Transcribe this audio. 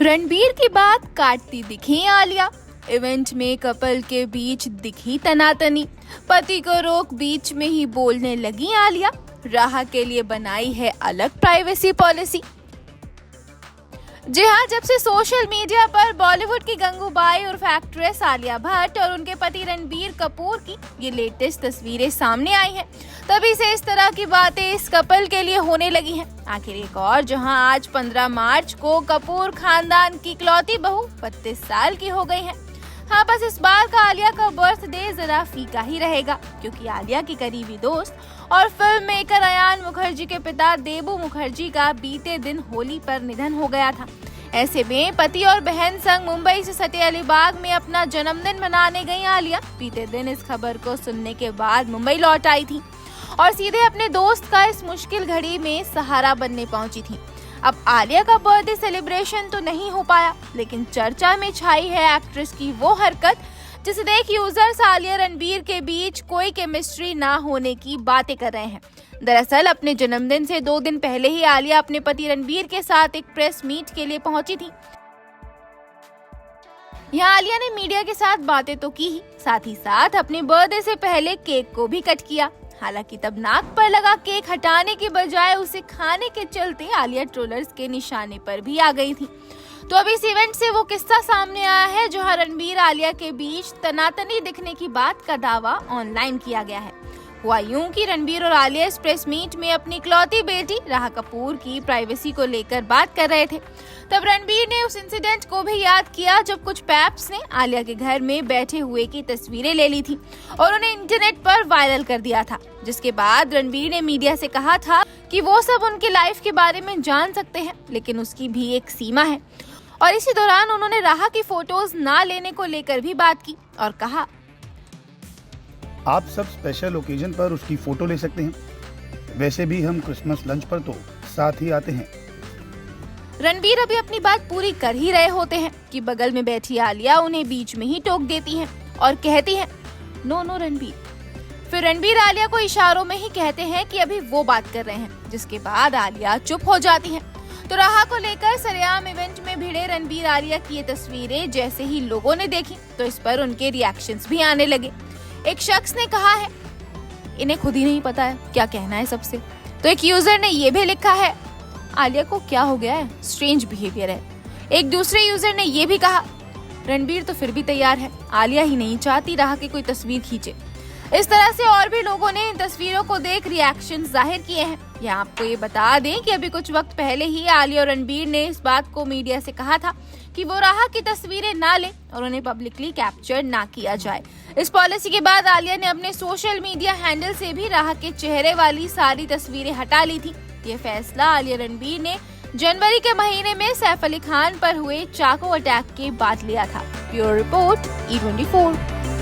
रणबीर की बात काटती दिखी आलिया। इवेंट में कपल के बीच दिखी तनातनी। पति को रोक बीच में ही बोलने लगी आलिया। राह के लिए बनाई है अलग प्राइवेसी पॉलिसी। जी हाँ, जब से सोशल मीडिया पर बॉलीवुड की गंगूबाई उर्फ एक्ट्रेस आलिया भट्ट और उनके पति रणबीर कपूर की ये लेटेस्ट तस्वीरें सामने आई हैं, तभी से इस तरह की बातें इस कपल के लिए होने लगी हैं। आखिर एक और जहां आज 15 मार्च को कपूर खानदान की इकलौती बहू 32 साल की हो गई है। हाँ, बस इस बार का आलिया का बर्थडे जरा फीका ही रहेगा, क्योंकि आलिया की करीबी दोस्त और फिल्म मेकर अयान मुखर्जी के पिता देबू मुखर्जी का बीते दिन होली पर निधन हो गया था। ऐसे में पति और बहन संग मुंबई से सटे अलीबाग में अपना जन्मदिन मनाने गई आलिया बीते दिन इस खबर को सुनने के बाद मुंबई लौट आई थी और सीधे अपने दोस्त का इस मुश्किल घड़ी में सहारा बनने पहुंची थी। अब आलिया का बर्थडे सेलिब्रेशन तो नहीं हो पाया, लेकिन चर्चा में छाई है एक्ट्रेस की वो हरकत जिसे देख यूजर्स आलिया रणबीर के बीच कोई केमिस्ट्री ना होने की बातें कर रहे हैं। दरअसल अपने जन्मदिन से 2 दिन पहले ही आलिया अपने पति रणबीर के साथ एक प्रेस मीट के लिए पहुंची थी। यहाँ आलिया ने मीडिया के साथ बातें तो की ही, साथ ही साथ अपने बर्थडे से पहले केक को भी कट किया। हालांकि तब नाक पर लगा केक हटाने के बजाय उसे खाने के चलते आलिया ट्रोलर्स के निशाने पर भी आ गई थी। तो अब इस इवेंट से वो किस्सा सामने आया है जहां रणबीर आलिया के बीच तनातनी दिखने की बात का दावा ऑनलाइन किया गया है। हुआ यूं कि रणबीर और आलिया इस प्रेस मीट में अपनी इकलौती बेटी राह कपूर की प्राइवेसी को लेकर बात कर रहे थे। तब रणबीर ने उस इंसिडेंट को भी याद किया जब कुछ पैप्स ने आलिया के घर में बैठे हुए की तस्वीरें ले ली थी और उन्हें इंटरनेट पर वायरल कर दिया था। जिसके बाद रणबीर ने मीडिया से कहा था कि वो सब उनकी लाइफ के बारे में जान सकते हैं, लेकिन उसकी भी एक सीमा है। और इसी दौरान उन्होंने राह की फोटोज ना लेने को लेकर भी बात की और कहा, आप सब स्पेशल ओकेजन पर उसकी फोटो ले सकते हैं। वैसे भी हम क्रिसमस लंच पर तो साथ ही आते हैं। रणबीर अभी अपनी बात पूरी कर ही रहे होते हैं कि बगल में बैठी आलिया उन्हें बीच में ही टोक देती हैं और कहती हैं, नो नो रणबीर। फिर रणबीर आलिया को इशारों में ही कहते हैं कि अभी वो बात कर रहे हैं, जिसके बाद आलिया चुप हो जाती हैं। तो राह को लेकर सरेआम इवेंट में भिड़े रणबीर आलिया की ये तस्वीरें जैसे ही लोगों ने देखी तो इस पर उनके रिएक्शंस भी आने लगे। एक शख्स ने कहा है, इन्हें खुद ही नहीं पता है क्या कहना है सबसे। तो एक यूजर ने ये भी लिखा है, आलिया को क्या हो गया है, स्ट्रेंज बिहेवियर है। एक दूसरे यूजर ने ये भी कहा, रणबीर तो फिर भी तैयार है, आलिया ही नहीं चाहती राह की कोई तस्वीर खींचे। इस तरह से और भी लोगों ने इन तस्वीरों को देख रिएक्शन जाहिर किए हैं। यहाँ आपको ये बता दें कि अभी कुछ वक्त पहले ही आलिया और रणबीर ने इस बात को मीडिया से कहा था कि वो राह की तस्वीरें ना लें और उन्हें पब्लिकली कैप्चर ना किया जाए। इस पॉलिसी के बाद आलिया ने अपने सोशल मीडिया हैंडल से भी राह के चेहरे वाली सारी तस्वीरें हटा ली थी। ये फैसला आलिया रणबीर ने जनवरी के महीने में सैफ अली खान पर हुए चाकू अटैक के बाद लिया था। Bureau report E24।